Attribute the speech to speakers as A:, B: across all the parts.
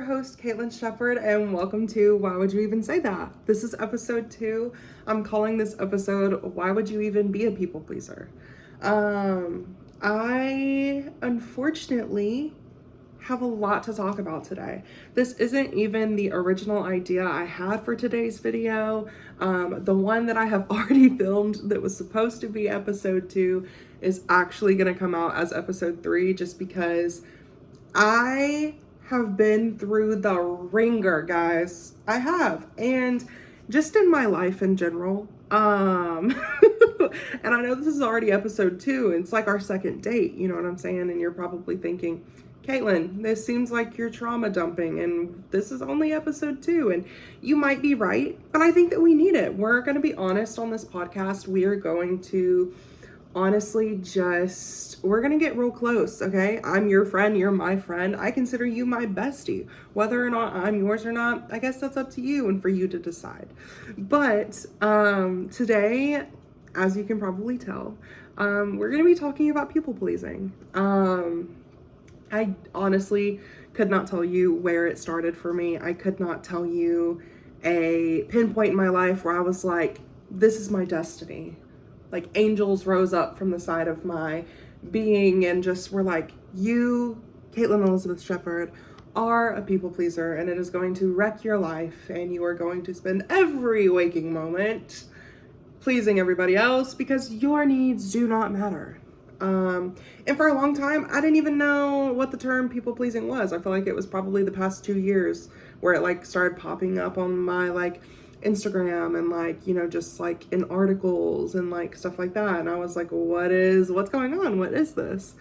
A: Host Caitlin Shepherd, and welcome to Why Would You Even Say That? This is episode 2. I'm calling this episode Why Would You Even Be a People Pleaser? I unfortunately have a lot to talk about today. This isn't even the original idea I had for today's video. The one that I have already filmed that was supposed to be episode 2 is actually going to come out as episode 3 just because I have been through the ringer, guys. I have. And just in my life in general. And I know this is already episode 2. It's like our second date, you know what I'm saying? And you're probably thinking, Caitlin, this seems like you're trauma dumping, and this is only episode 2. And you might be right, but I think that we need it. We're going to be honest on this podcast. We are going to honestly we're gonna get real close. Okay, I'm your friend, you're my friend, I consider you my bestie. Whether or not I'm yours or not, I guess that's up to you and for you to decide. But today, as you can probably tell, we're gonna be talking about people pleasing. I honestly could not tell you where it started for me. I could not tell you a pinpoint in my life where I was like, this is my destiny. Like angels rose up from the side of my being and just were like, you, Caitlin Elizabeth Shepherd, are a people pleaser, and it is going to wreck your life, and you are going to spend every waking moment pleasing everybody else because your needs do not matter. And for a long time, I didn't even know what the term people pleasing was. I feel like it was probably the past 2 years where it like started popping up on my like Instagram and like, you know, just like in articles and like stuff like that. And I was like, what's going on? What is this?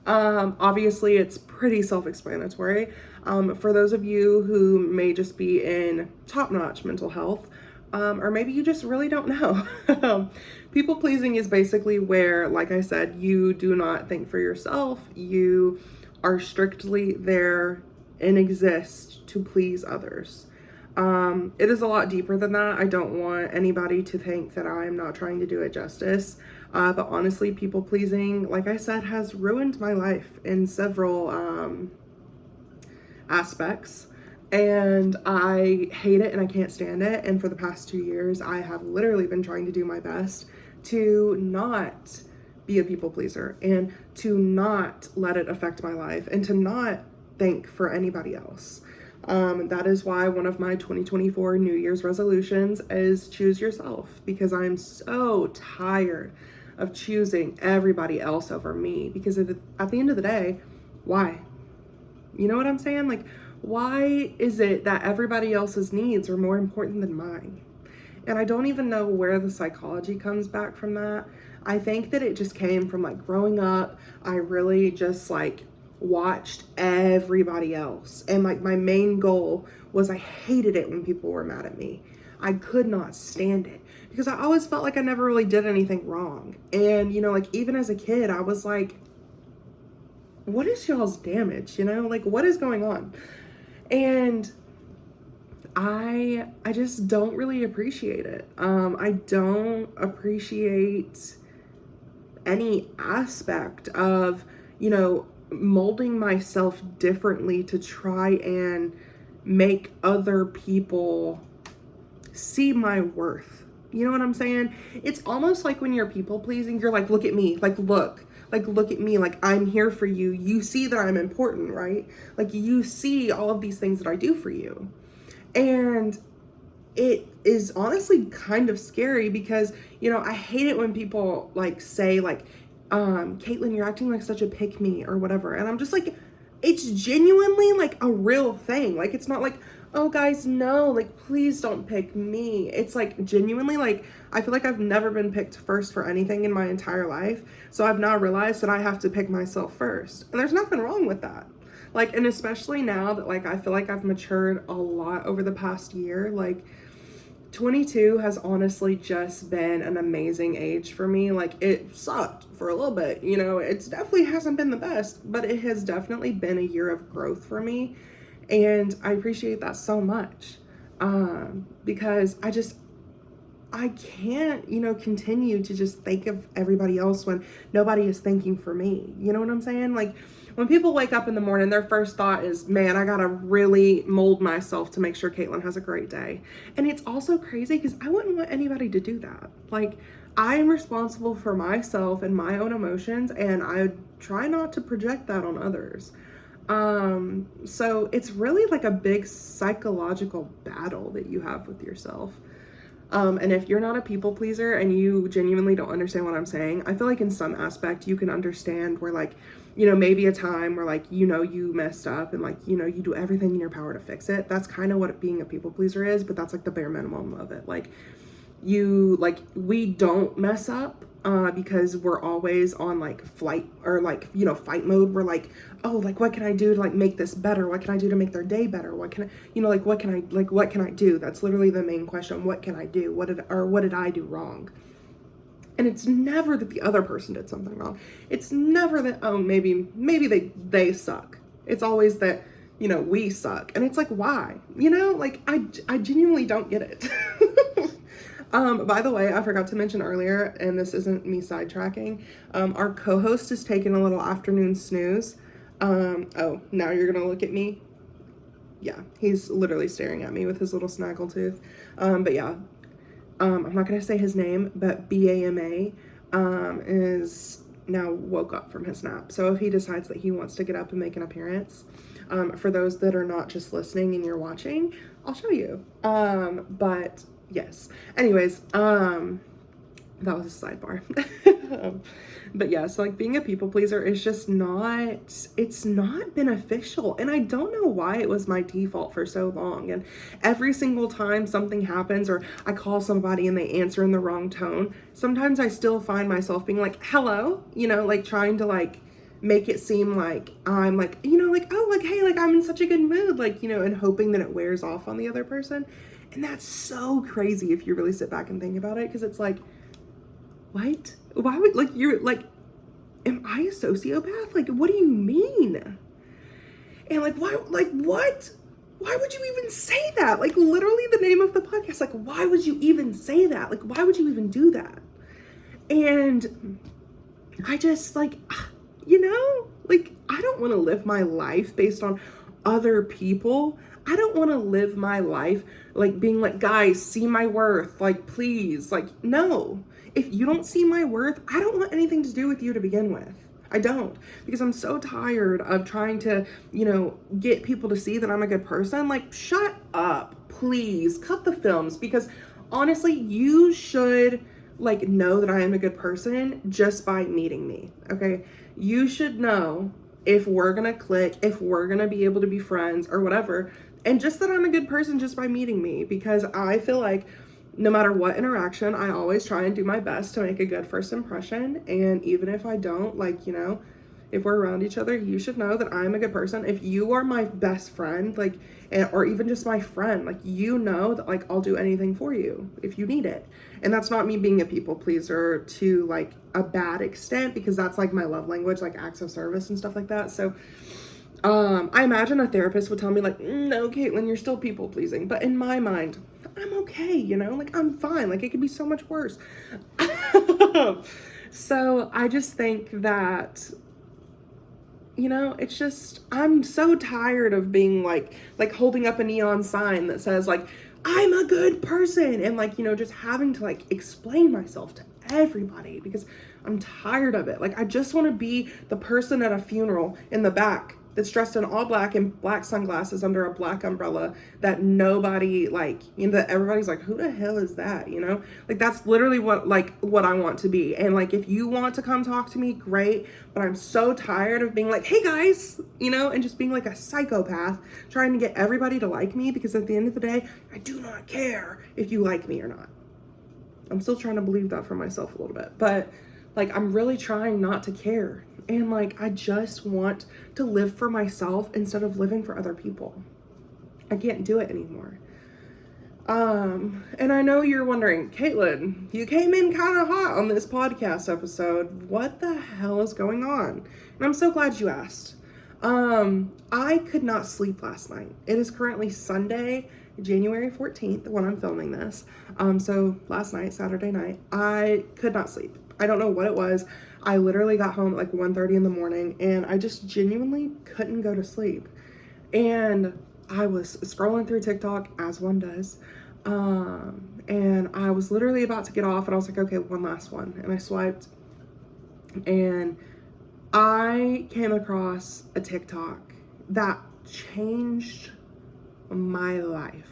A: Obviously it's pretty self-explanatory. For those of you who may just be in top-notch mental health, or maybe you just really don't know. People pleasing is basically where, like I said, you do not think for yourself. You are strictly there and exist to please others. It is a lot deeper than that. I don't want anybody to think that I'm not trying to do it justice. But honestly, people pleasing, like I said, has ruined my life in several aspects. And I hate it and I can't stand it. And for the past 2 years, I have literally been trying to do my best to not be a people pleaser and to not let it affect my life and to not think for anybody else. That is why one of my 2024 New Year's resolutions is choose yourself, because I'm so tired of choosing everybody else over me. Because at the end of the day, why? You know what I'm saying? Like, why is it that everybody else's needs are more important than mine? And I don't even know where the psychology comes back from that. I think that it just came from like growing up. I really just like watched everybody else, and like my main goal was I hated it when people were mad at me. I could not stand it because I always felt like I never really did anything wrong. And you know, like even as a kid, I was like, what is y'all's damage? You know, like what is going on? And I just don't really appreciate it. I don't appreciate any aspect of, you know, molding myself differently to try and make other people see my worth. You know what I'm saying? It's almost like when you're people pleasing, you're like, look at me, like look at me, like I'm here for you. You see that I'm important, right? Like you see all of these things that I do for you. And it is honestly kind of scary because, you know, I hate it when people like say like, Caitlin, you're acting like such a pick me or whatever. And I'm just like, it's genuinely like a real thing. Like, it's not like, oh guys, no, like, please don't pick me. It's like genuinely like, I feel like I've never been picked first for anything in my entire life. So I've now realized that I have to pick myself first. And there's nothing wrong with that. Like, and especially now that like, I feel like I've matured a lot over the past year, like 22 has honestly just been an amazing age for me. Like it sucked for a little bit, you know, it's definitely hasn't been the best, but it has definitely been a year of growth for me. And I appreciate that so much. Because I can't, you know, continue to just think of everybody else when nobody is thinking for me. You know what I'm saying? Like when people wake up in the morning, their first thought is, man, I gotta really mold myself to make sure Caitlin has a great day. And it's also crazy because I wouldn't want anybody to do that. Like, I am responsible for myself and my own emotions, and I try not to project that on others. So it's really like a big psychological battle that you have with yourself. And if you're not a people pleaser and you genuinely don't understand what I'm saying, I feel like in some aspect you can understand where, like, you know, maybe a time where, like, you know, you messed up and, like, you know, you do everything in your power to fix it. That's kind of what being a people pleaser is, but that's like the bare minimum of it. Like, we don't mess up because we're always on like flight or like, you know, fight mode. We're like, oh, like, what can I do to like make this better? What can I do to make their day better? What can I, you know, like, what can I do? That's literally the main question. What can I do? What did I do wrong? And it's never that the other person did something wrong. It's never that, oh, maybe they suck. It's always that, you know, we suck. And it's like, why? You know, like, I genuinely don't get it. By the way, I forgot to mention earlier, and this isn't me sidetracking, our co-host is taking a little afternoon snooze. Oh, now you're gonna look at me? Yeah, he's literally staring at me with his little snaggle tooth. But yeah, I'm not gonna say his name, but BAMA, is now woke up from his nap. So if he decides that he wants to get up and make an appearance, for those that are not just listening and you're watching, I'll show you. But yes. Anyways, that was a sidebar. But yeah, so like being a people pleaser is just it's not beneficial. And I don't know why it was my default for so long. And every single time something happens or I call somebody and they answer in the wrong tone, sometimes I still find myself being like, hello, you know, like trying to like make it seem like I'm like, you know, like, oh, like, hey, like I'm in such a good mood, like, you know, and hoping that it wears off on the other person. And that's so crazy if you really sit back and think about it, because it's like, what? Why would, like, you're like, am I a sociopath? Like, what do you mean? And like, why, like, what? Why would you even say that? Like, literally the name of the podcast, like, why would you even say that? Like, why would you even do that? And I just, like, you know, like, I don't want to live my life based on other people. I don't want to live my life like being like, guys, see my worth, like, please, like, no. If you don't see my worth, I don't want anything to do with you to begin with. I don't, because I'm so tired of trying to, you know, get people to see that I'm a good person. Like, shut up, please, cut the films, because honestly, you should like know that I am a good person just by meeting me, okay? You should know if we're gonna click, if we're gonna be able to be friends or whatever, and just that I'm a good person just by meeting me, because I feel like no matter what interaction, I always try and do my best to make a good first impression. And even if I don't, like, you know, if we're around each other, you should know that I'm a good person. If you are my best friend, like, or even just my friend, like, you know that, like, I'll do anything for you if you need it. And that's not me being a people pleaser to like a bad extent, because that's like my love language, like acts of service and stuff like that. So I imagine a therapist would tell me like, no, Caitlin, you're still people pleasing. But in my mind, I'm okay, you know, like I'm fine. Like it could be so much worse. So I just think that, you know, it's just, I'm so tired of being like holding up a neon sign that says like, I'm a good person, and like, you know, just having to like explain myself to everybody, because I'm tired of it. Like, I just want to be the person at a funeral in the back that's dressed in all black and black sunglasses under a black umbrella that nobody, like, you know, that everybody's like, who the hell is that, you know? Like, that's literally what I want to be. And like, if you want to come talk to me, great, but I'm so tired of being like, hey guys, you know, and just being like a psychopath trying to get everybody to like me, because at the end of the day, I do not care if you like me or not. I'm still trying to believe that for myself a little bit, but like, I'm really trying not to care. And like, I just want to live for myself instead of living for other people. I can't do it anymore. And I know you're wondering, Caitlin, you came in kind of hot on this podcast episode. What the hell is going on? And I'm so glad you asked. I could not sleep last night. It is currently Sunday, January 14th when I'm filming this. So last night, Saturday night, I could not sleep. I don't know what it was. I literally got home at like 1:30 in the morning and I just genuinely couldn't go to sleep. And I was scrolling through TikTok as one does. And I was literally about to get off and I was like, okay, one last one. And I swiped and I came across a TikTok that changed my life.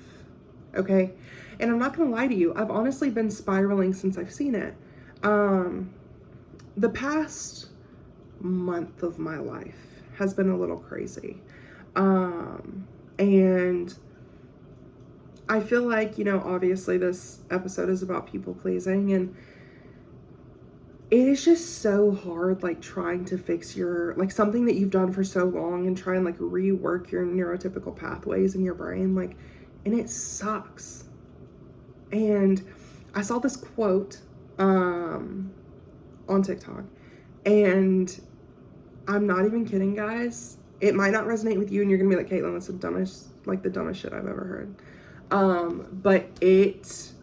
A: Okay. And I'm not going to lie to you. I've honestly been spiraling since I've seen it. The past month of my life has been a little crazy. And I feel like, obviously this episode is about people pleasing, and it is just so hard, like trying to fix like something that you've done for so long and try and like rework your neurotypical pathways in your brain, like, and it sucks. And I saw this quote, on TikTok, and I'm not even kidding, guys. It might not resonate with you, and you're gonna be like, Caitlin, that's the dumbest shit I've ever heard. But it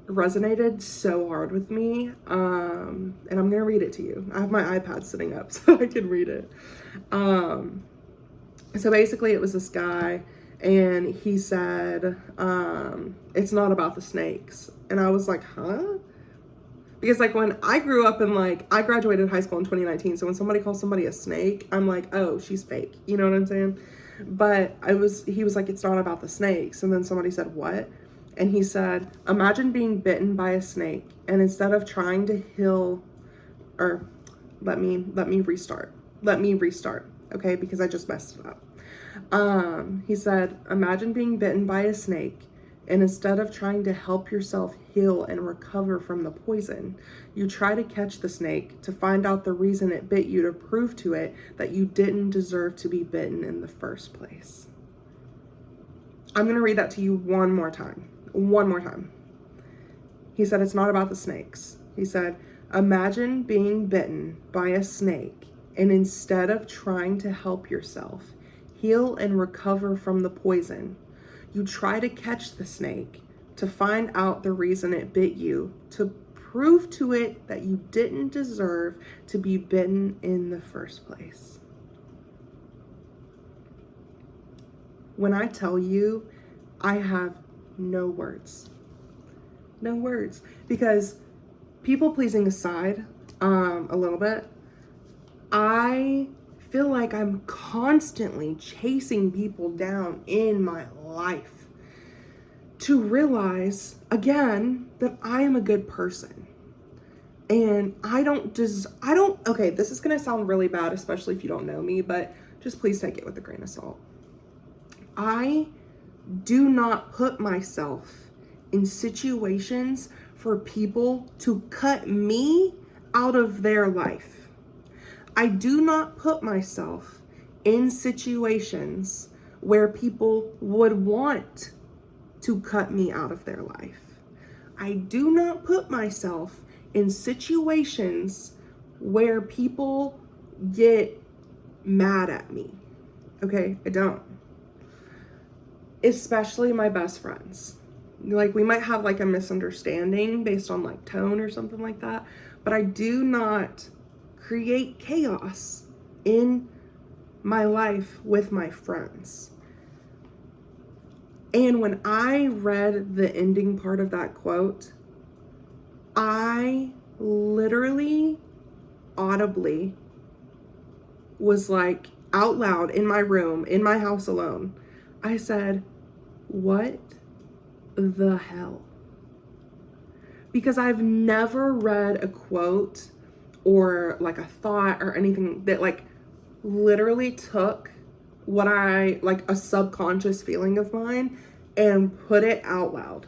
A: resonated so hard with me. And I'm gonna read it to you. I have my iPad sitting up so I can read it. So basically it was this guy, and he said, it's not about the snakes. And I was like, huh? Because like when I grew up and like I graduated high school in 2019, so when somebody calls somebody a snake, I'm like, oh, she's fake. You know what I'm saying? But he was like, it's not about the snakes. And then somebody said, what? And he said, imagine being bitten by a snake, and instead of trying to heal, or let me restart. Okay, because I just messed it up. He said, imagine being bitten by a snake, and instead of trying to help yourself heal and recover from the poison, you try to catch the snake to find out the reason it bit you, to prove to it that you didn't deserve to be bitten in the first place. I'm going to read that to you one more time. He said, it's not about the snakes. He said, imagine being bitten by a snake, and instead of trying to help yourself heal and recover from the poison, you try to catch the snake to find out the reason it bit you, to prove to it that you didn't deserve to be bitten in the first place. When I tell you, I have no words. No words. Because people pleasing aside, a little bit, I feel like I'm constantly chasing people down in my life to realize, again, that I am a good person. And okay, this is gonna sound really bad, especially if you don't know me, but just please take it with a grain of salt. I do not put myself in situations for people to cut me out of their life. I do not put myself in situations where people would want to cut me out of their life. I do not put myself in situations where people get mad at me. Okay, I don't. Especially my best friends. Like, we might have like a misunderstanding based on like tone or something like that, but I do not create chaos in my life with my friends. And when I read the ending part of that quote, I literally audibly was like, out loud in my room, in my house alone, I said, what the hell? Because I've never read a quote or like a thought or anything that like literally took what like a subconscious feeling of mine and put it out loud.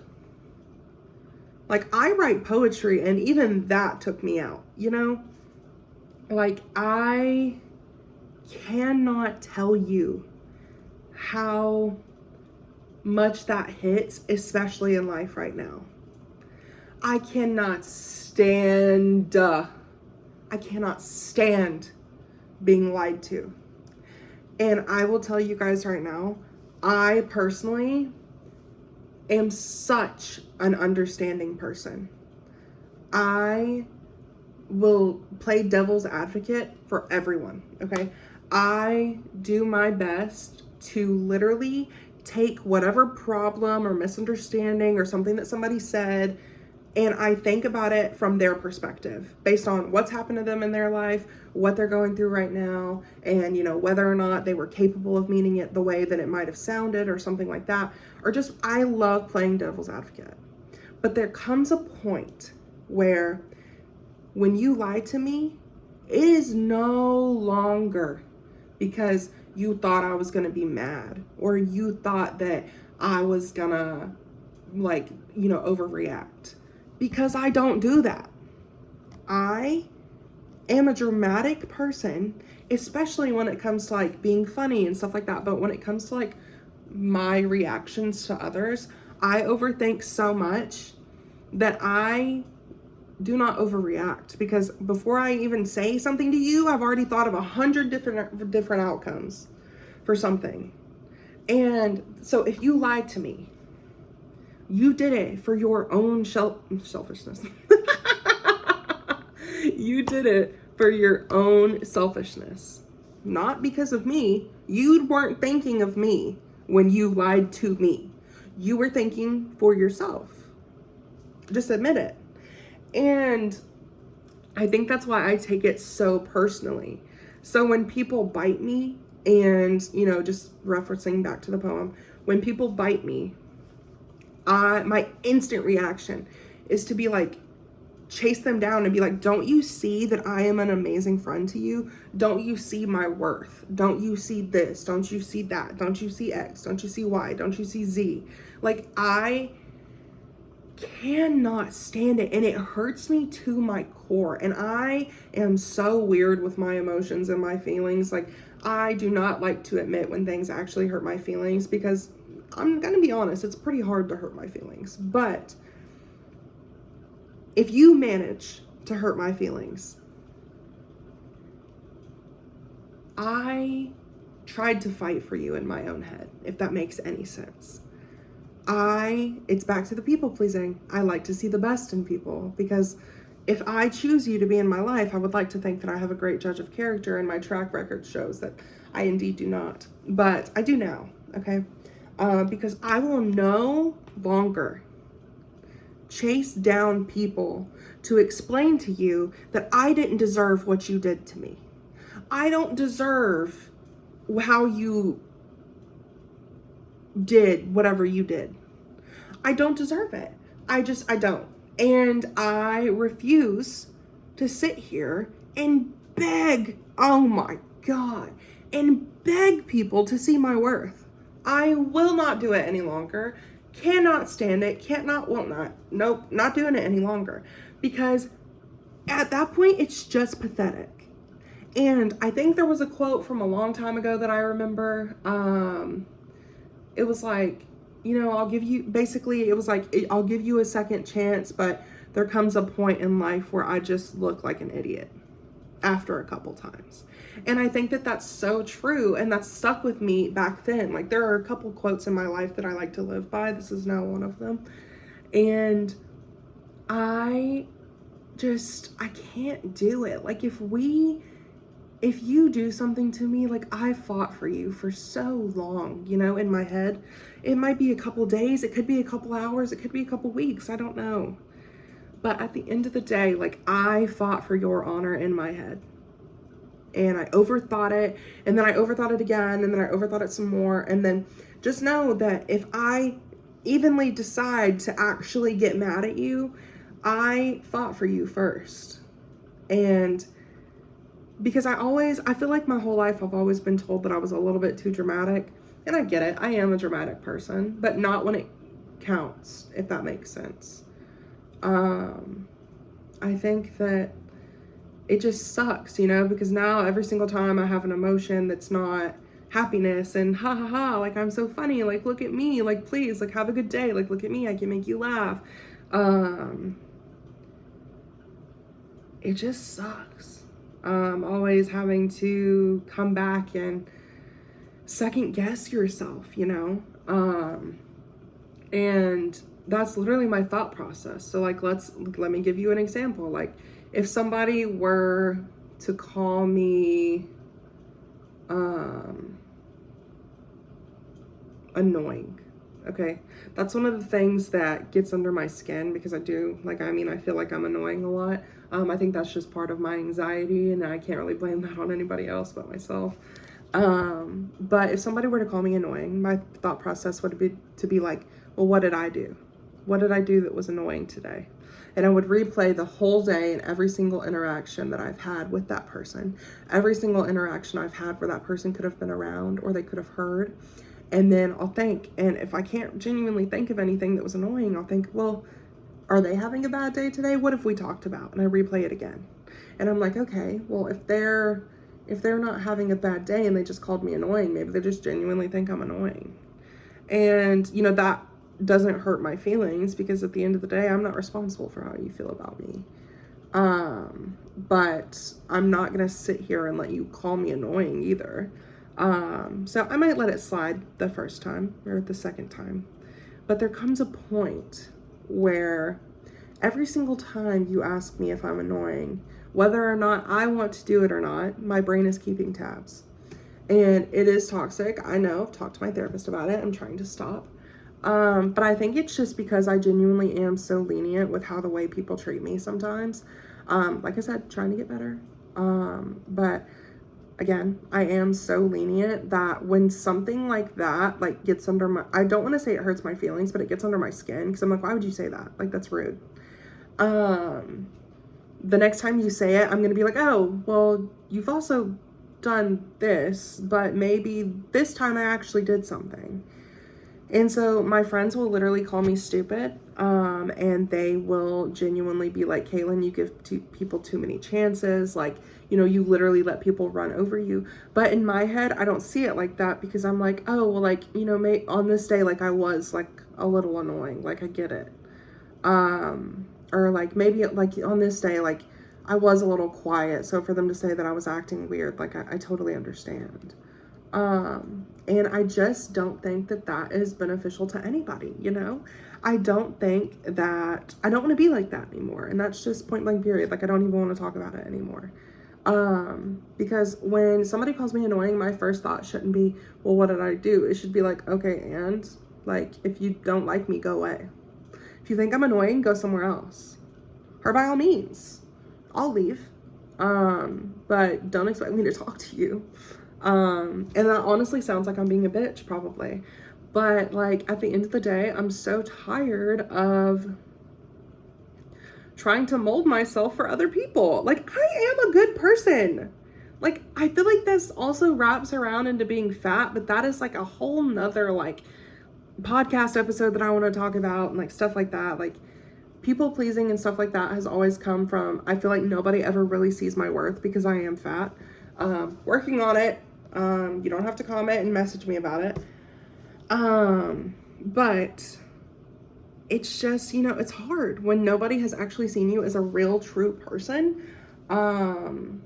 A: Like, I write poetry, and even that took me out, Like, I cannot tell you how much that hits, especially in life right now. I cannot stand being lied to. And I will tell you guys right now, I personally am such an understanding person. I will play devil's advocate for everyone, okay? I do my best to literally take whatever problem or misunderstanding or something that somebody said, and I think about it from their perspective based on what's happened to them in their life, what they're going through right now, and whether or not they were capable of meaning it the way that it might have sounded or something like that. Or just, I love playing devil's advocate. But there comes a point where when you lie to me, it is no longer because you thought I was going to be mad, or you thought that I was going to overreact, because I don't do that. I am a dramatic person, especially when it comes to being funny and stuff like that. But when it comes to my reactions to others, I overthink so much that I do not overreact, because before I even say something to you, I've already thought of 100 different outcomes for something. And so if you lied to me, you did it for your own selfishness. You did it for your own selfishness, not because of me. You weren't thinking of me when you lied to me. You were thinking for yourself. Just admit it. And I think that's why I take it so personally. So when people bite me, and, just referencing back to the poem, when people bite me, my instant reaction is to be chase them down and be like, don't you see that I am an amazing friend to you? Don't you see my worth? Don't you see this? Don't you see that? Don't you see X? Don't you see Y? Don't you see Z? I cannot stand it, and it hurts me to my core. And I am so weird with my emotions and my feelings. I do not like to admit when things actually hurt my feelings, because I'm gonna be honest, it's pretty hard to hurt my feelings. But if you manage to hurt my feelings, I tried to fight for you in my own head, if that makes any sense. It's back to the people pleasing. I like to see the best in people, because if I choose you to be in my life, I would like to think that I have a great judge of character, and my track record shows that I indeed do not. But I do now, okay? Because I will no longer chase down people to explain to you that I didn't deserve what you did to me. I don't deserve how you did whatever you did. I don't deserve it. I don't. And I refuse to sit here and beg, oh my God, and beg people to see my worth. I will not do it any longer. Cannot stand it. Won't not. Nope, not doing it any longer. Because at that point, it's just pathetic. And I think there was a quote from a long time ago that I remember. It was I'll give you, basically, it was I'll give you a second chance, but there comes a point in life where I just look like an idiot after a couple times. And I think that that's so true, and that stuck with me back then. There are a couple quotes in my life that I like to live by. This is now one of them. And I can't do it. If you do something to me, I fought for you for so long, in my head. It might be a couple days, it could be a couple hours, it could be a couple weeks, I don't know. But at the end of the day, I fought for your honor in my head. And I overthought it, and then I overthought it again, and then I overthought it some more. And then just know that if I evenly decide to actually get mad at you, I fought for you first. And because I feel like my whole life I've always been told that I was a little bit too dramatic. And I get it, I am a dramatic person, but not when it counts, if that makes sense. I think that it just sucks, because now every single time I have an emotion that's not happiness and ha ha ha, I'm so funny, look at me, please, have a good day, look at me, I can make you laugh. It just sucks. Always having to come back and second guess yourself, and that's literally my thought process. So let me give you an example. if somebody were to call me annoying, okay, that's one of the things that gets under my skin, because I feel like I'm annoying a lot. I think that's just part of my anxiety, and I can't really blame that on anybody else but myself. But if somebody were to call me annoying, my thought process would be to be like, well, what did I do? What did I do that was annoying today? And I would replay the whole day and every single interaction that I've had with that person, every single interaction I've had where that person could have been around or they could have heard. And then I'll think, and if I can't genuinely think of anything that was annoying, I'll think, well, are they having a bad day today? What have we talked about? And I replay it again. And I'm like, okay, well, if they're not having a bad day and they just called me annoying, maybe they just genuinely think I'm annoying. And, that doesn't hurt my feelings, because at the end of the day, I'm not responsible for how you feel about me. But I'm not going to sit here and let you call me annoying either. So I might let it slide the first time or the second time. But there comes a point where every single time you ask me if I'm annoying, whether or not I want to do it or not, my brain is keeping tabs. And it is toxic. I know, I've talked to my therapist about it. I'm trying to stop. But I think it's just because I genuinely am so lenient with how the way people treat me sometimes. Like I said, trying to get better. But again, I am so lenient that when something like that, like, gets under my, I don't want to say it hurts my feelings, but it gets under my skin, because I'm like, why would you say that? Like, that's rude. The next time you say it, I'm going to be like, oh, well, you've also done this, but maybe this time I actually did something. And so my friends will literally call me stupid, and they will genuinely be like, Kaylin, you give people too many chances. Like, you literally let people run over you. But in my head, I don't see it like that, because I'm like, oh, well, like, on this day, like, I was like a little annoying. Like, I get it. Or like, maybe like on this day, like, I was a little quiet. So for them to say that I was acting weird, like, I totally understand. And I just don't think that that is beneficial to anybody, I don't think that, I don't want to be like that anymore. And that's just point blank period. Like, I don't even want to talk about it anymore. Because when somebody calls me annoying, my first thought shouldn't be, well, what did I do? It should be like, okay, and like, if you don't like me, go away. If you think I'm annoying, go somewhere else. Or by all means, I'll leave. But don't expect me to talk to you. And that honestly sounds like I'm being a bitch, probably. But like, at the end of the day, I'm so tired of trying to mold myself for other people. Like, I am a good person. Like, I feel like this also wraps around into being fat, but that is like a whole nother like podcast episode that I want to talk about, and like stuff like that. Like, people pleasing and stuff like that has always come from, I feel like nobody ever really sees my worth because I am fat. Working on it. You don't have to comment and message me about it. But it's just, it's hard when nobody has actually seen you as a real, true person. And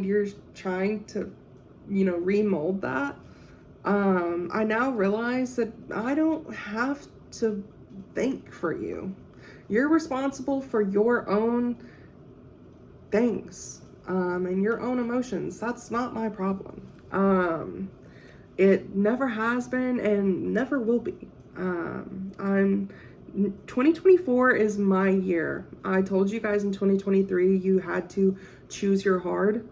A: you're trying to, remold that. I now realize that I don't have to think for you. You're responsible for your own things, and your own emotions. That's not my problem. It never has been and never will be. 2024 is my year. I told you guys in 2023 you had to choose your hard.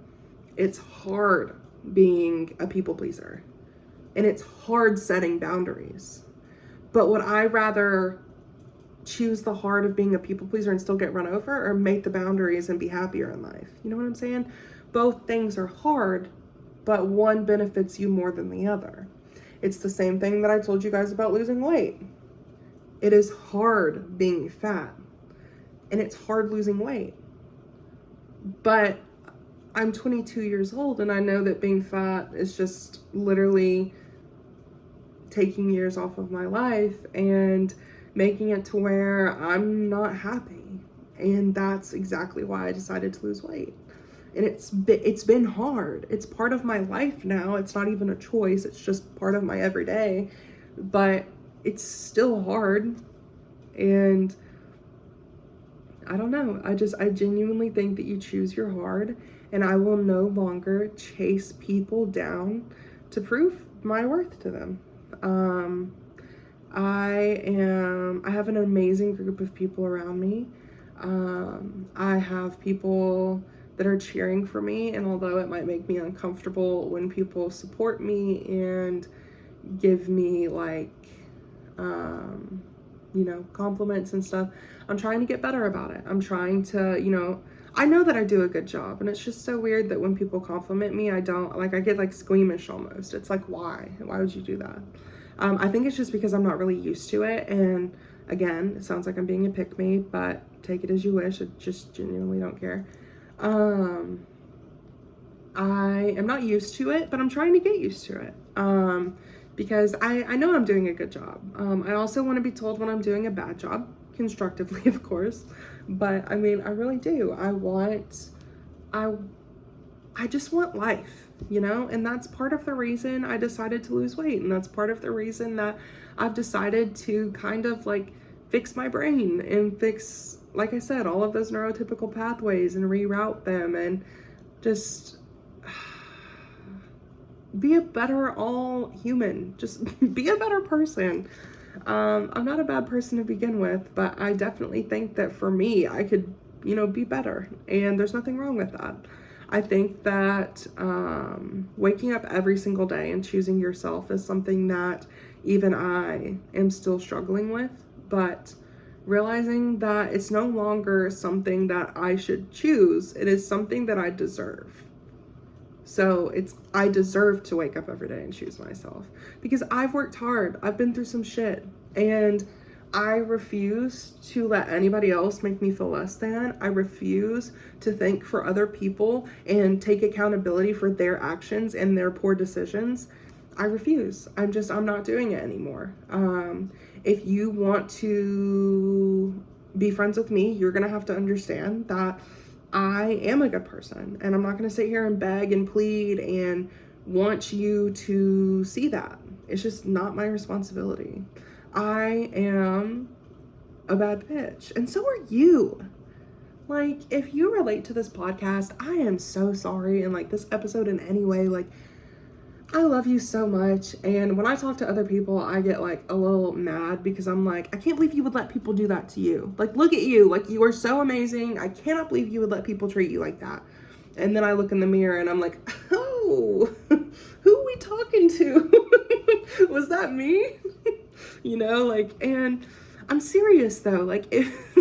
A: It's hard being a people pleaser, and it's hard setting boundaries. But would I rather choose the hard of being a people pleaser and still get run over, or make the boundaries and be happier in life? You know what I'm saying? Both things are hard, but one benefits you more than the other. It's the same thing that I told you guys about losing weight. It is hard being fat, and it's hard losing weight. But I'm 22 years old, and I know that being fat is just literally taking years off of my life and making it to where I'm not happy. And that's exactly why I decided to lose weight. And it's been hard. It's part of my life now. It's not even a choice. It's just part of my everyday. But it's still hard. And I don't know. I genuinely think that you choose your hard, and I will no longer chase people down to prove my worth to them. I have an amazing group of people around me. I have people that are cheering for me, and although it might make me uncomfortable when people support me and give me like, compliments and stuff, I'm trying to get better about it. I'm trying to, I know that I do a good job, and it's just so weird that when people compliment me, I don't, like, I get like squeamish almost. It's like, why? Why would you do that? I think it's just because I'm not really used to it, and again, it sounds like I'm being a pick me, but take it as you wish. I just genuinely don't care. I am not used to it, but I'm trying to get used to it. Because I know I'm doing a good job. I also want to be told when I'm doing a bad job, constructively, of course. But I mean, I really do. I just want life, and that's part of the reason I decided to lose weight. And that's part of the reason that I've decided to kind of like fix my brain and fix, like I said, all of those neurotypical pathways and reroute them and just be a better all human. Just be a better person. I'm not a bad person to begin with, but I definitely think that for me, I could, be better. And there's nothing wrong with that. I think that waking up every single day and choosing yourself is something that even I am still struggling with, but realizing that it's no longer something that I should choose, it is something that I deserve. So I deserve to wake up every day and choose myself because I've worked hard. I've been through some shit, and I refuse to let anybody else make me feel less than. I refuse to think for other people and take accountability for their actions and their poor decisions. I refuse. I'm not doing it anymore. If you want to be friends with me, you're going to have to understand that I am a good person, and I'm not going to sit here and beg and plead and want you to see that. It's just not my responsibility. I am a bad bitch, and so are you. Like, if you relate to this podcast, I am so sorry, and like this episode in any way, like, I love you so much. And when I talk to other people, I get like a little mad because I'm like, I can't believe you would let people do that to you. Like, look at you. Like, you are so amazing. I cannot believe you would let people treat you like that. And then I look in the mirror and I'm like, oh, who are we talking to? Was that me? And I'm serious though. Like, if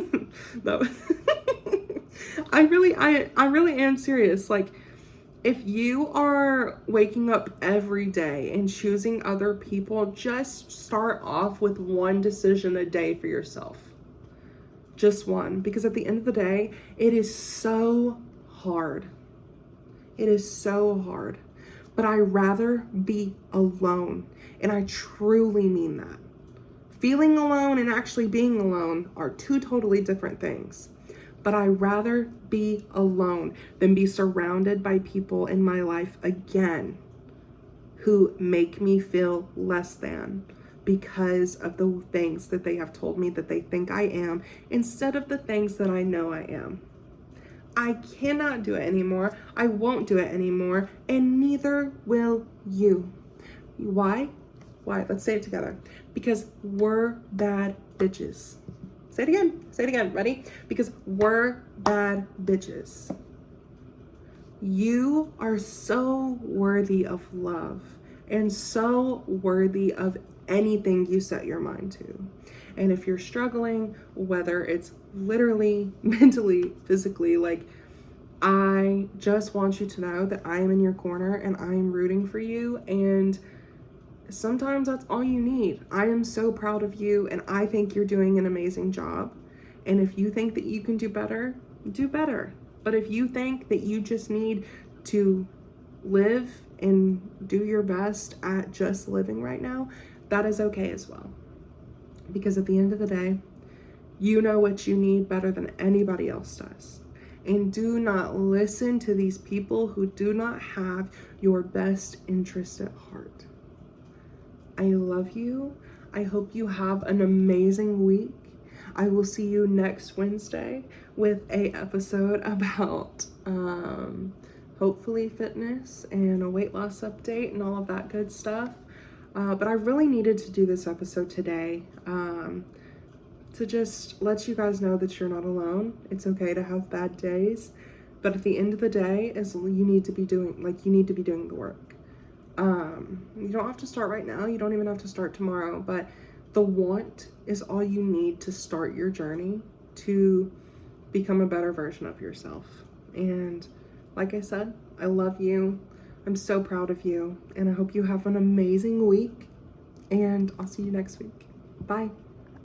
A: no, I really am serious. Like, if you are waking up every day and choosing other people, just start off with one decision a day for yourself. Just one. Because at the end of the day, it is so hard. It is so hard. But I'd rather be alone. And I truly mean that. Feeling alone and actually being alone are two totally different things. But I'd rather be alone than be surrounded by people in my life again who make me feel less than because of the things that they have told me that they think I am instead of the things that I know I am. I cannot do it anymore. I won't do it anymore, and neither will you. Why? Why? Let's say it together. Because we're bad bitches. Say it again. Say it again. Ready? Because we're bad bitches. You are so worthy of love and so worthy of anything you set your mind to. And if you're struggling, whether it's literally, mentally, physically, like, I just want you to know that I am in your corner and I am rooting for you. And sometimes that's all you need. I am so proud of you, and I think you're doing an amazing job. And if you think that you can do better, do better. But if you think that you just need to live and do your best at just living right now, that is okay as well. Because at the end of the day, you know what you need better than anybody else does. And do not listen to these people who do not have your best interest at heart. I love you. I hope you have an amazing week. I will see you next Wednesday with a episode about hopefully fitness and a weight loss update and all of that good stuff. But I really needed to do this episode today to just let you guys know that you're not alone. It's okay to have bad days, but at the end of the day, you need to be doing the work. You don't have to start right now. You don't even have to start tomorrow, but the want is all you need to start your journey to become a better version of yourself. And like I said, I love you. I'm so proud of you, and I hope you have an amazing week, and I'll see you next week. Bye.